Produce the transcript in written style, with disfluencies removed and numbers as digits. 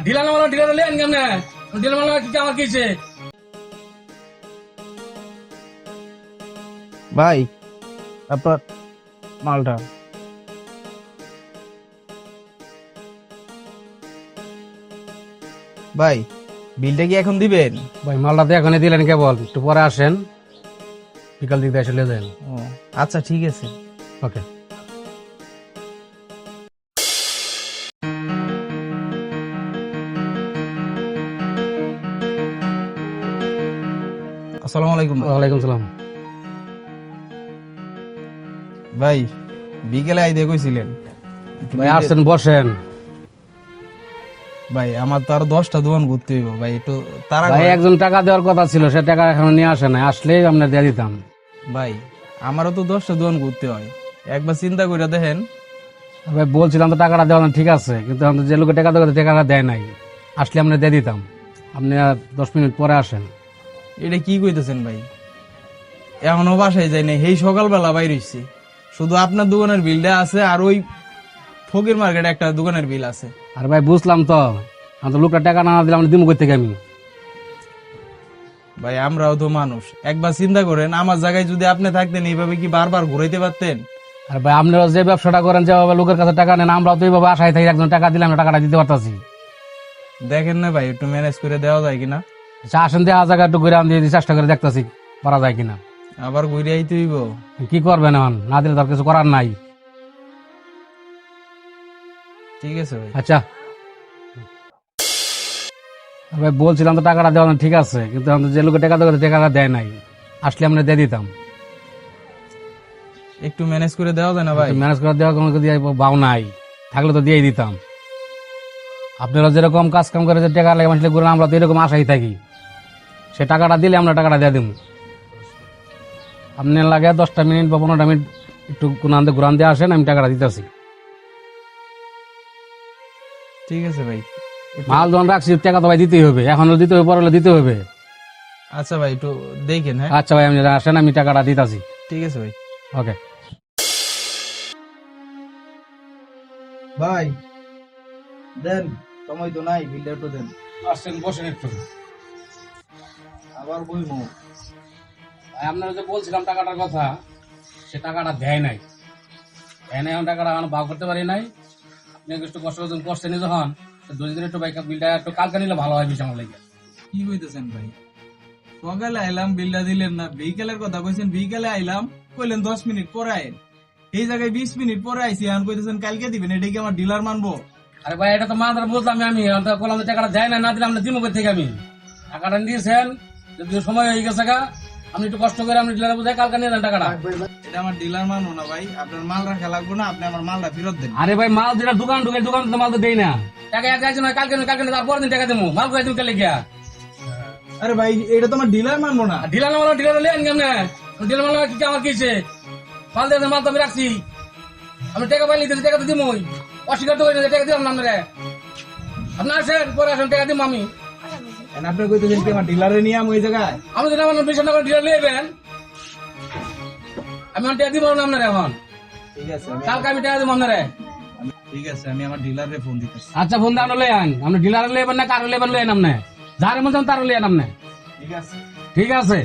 ঢিলা মালা ঢিলা লেন কেমনে ঢিলা মালা কি আমার কিছে ভাই আপনার মালটা ভাই বিলটা কি এখন দিবেন? ভাই মালটা তো এখনই দিলেন কেবল একটু পরে আসেন বিকাল দিকে এসে নিয়ে যান। ও আচ্ছা ঠিক আছে। ওকে আসসালামু আলাইকুম। ওয়ালাইকুম সালাম। ভাই বিকেলে আইতে কইছিলেন। ভাই আসছেন বসেন। ভাই আমার তো আরো 10টা দোকান ঘুরতে হইব ভাই, একটু তারা ভাই একজন টাকা দেওয়ার কথা ছিল সে টাকা এখন নিয়ে আসে না, আসলেই আমরা দিয়ে দিতাম। ভাই আমারও তো 10টা দোকান ঘুরতে হয়, একবার চিন্তা করে দেখেন। ভাই বলছিলাম তো টাকাটা দেওয়া না, ঠিক আছে, কিন্তু এখন তো যে লোকে টাকা দেওয়া টাকাটা দেয় নাই, আসলে আমরা দিয়ে দিতাম। আপনি আর 10 মিনিট পরে আসেন। এটা কি কইতেছেন ভাই? এখনো বাসায় যাই নাই, এই সকালবেলা বাইর হইছি। শুধু আপনার দোকানের বিলটা আছে আর ওই ফকির মার্কেটে একটা দোকানের বিল আছে। আর ভাই বুঝলাম তো, আমি তো লোকটা টাকা না দিলাম দিমু কই থেকে আমি। ভাই আমরাও তো মানুষ, একবার চিন্তা করেন আমার জায়গায় যদি আপনি থাকতেন এইভাবে কি বারবার ঘুরাইতে পারতেন? আর ভাই আপনারা যে ব্যবসাটা করেন যেভাবে লোকের কাছে টাকা নেন, আমরাও তো এইভাবে আশায় থাকি একজন টাকা দিলে আমরা টাকাটা দিতে পারতাছি। দেখেন না ভাই একটু ম্যানেজ করে দেওয়া যায় কিনা? আচ্ছা আসেন দেওয়া জায়গা একটু ঘুরে আমি চেষ্টা করে দেখতেছি পারা যায় কিনা। আবার ঘুরে আইতে হইব। কি করবেন এখন, না দিলে তার কিছু করার নাই। ঠিক আছে ভাই। আচ্ছা আর ভাই বলছিলাম তো টাকাটা দেওয়া না, ঠিক আছে, কিন্তু এখন তো যে লোকে টাকা দেওয়া টাকাটা দেয় নাই, আসলে আমরা দিয়ে দিতাম। একটু ম্যানেজ করে দেওয়া যায় না ভাই? ম্যানেজ করে দেওয়া কোনো বাউ নাই, থাকলে তো দিয়েই দিতাম। আপনারা যেরকম কাজ কাম করে যে টাকা লাগে মানুষের ঘুরে, আমরা তো এরকম আশাই থাকি, সে টাকাটা দিলে আমরা টাকাটা দিয়ে দিব। আপনি লাগে 10টা মিনিট বা 15টা মিনিট একটু কোন আনতে ঘুরান দিয়ে আসেন, আমি টাকাটা দিতেছি। ঠিক আছে ভাই। মাল যখন রাখছি টাকা তো ভাই দিতেই হবে, এখনো দিতে হবে, পরে দিতে হবে। আচ্ছা ভাই একটু দেখেন। হ্যাঁ আচ্ছা ভাই আপনি আসেন, আমি টাকাটা দিতেছি। ঠিক আছে ভাই। ওকে ভাই দেন, সময় তো নাই, বিলটা একটু দেন। আসেন বসেন একটু। আবার বইমু। আপনারা যে বলছিলাম টাকাটার কথা, সে টাকাটা দেয় নাই, এখন টাকাটা এখন ভাগ করতে পারি নাই। আপনি একটু কষ্ট করছেন যখন, 2 দিন একটু বাইক বিলটা একটু কালকে নিলে ভালো হয় বিষয় আমার লাগে। কি কইতেছেন ভাই? সকালে আইলাম বিলটা দিলেন না, বিকেলের কথা কইছেন, বিকেলে আইলাম কইলেন 10 মিনিট পরে আইন, এই জায়গায় 20 মিনিট পরে আইছি, এখন কইতেছেন কালকে দিবেন। এটা কি আমার ডিলার মানবো? আরে ভাই এটা তো মাদার বলতাম আমি, বললাম টাকাটা দেয় না, না দিলে আমরা দিমু কই থেকে আমি। টাকাটা দিয়েছেন, যদি সময় হয়ে গেছে গা, আপনি একটু কষ্ট করে আপনি ডিলারে বুঝাই কালকে নিয়ে যান টাকাটা। এটা আমার ডিলার মানবো না ভাই, আপনার মাল রাখা লাগবো না, আপনি আমার মালটা ফেরত দেন। আরে ভাই মাল যেটা দোকান ঢুকে দোকান তো মাল তো দেই না, টাকা এক আছে না, কালকে কালকে তারপর দিন টাকা দেবো, মাল করে তুমি কালে গিয়া। আরে ভাই এটা তো আমার ডিলার মানবো না। ঢিলা মালা ঢিলা লেন কেমনে ঢিলা মালা কি আমার কিছে, মাল দিয়ে মাল তো আমি রাখছি, আমি টাকা পাইলে টাকা তো দিবই, অস্বীকার তো করি না, টাকা দিলাম না আপনারা। আপনি আসেন পরে আসেন টাকা দিব আমি। আপনি কইতেছেন কি আমার ডিলারে নিয়ে আমি ওই জায়গায়? আমি যদি আমার বিশ টাকা ঢিলা লিয়েবেন, আমি টাকা দিব না আপনারা এখন। ঠিক আছে কালকে আমি টাকা দিব আপনারা। ঠিক আছে, আমি আমার ডিলারে ফোন দিতেছি। আচ্ছা ফোন দিয়ে লয়ে আন, আপনি ডিলারে লেবেন না কারো লেবেন লয়ে আপনি যারে মন চান তারও লয়ে আন আপনি। ঠিক আছে। ঠিক আছে।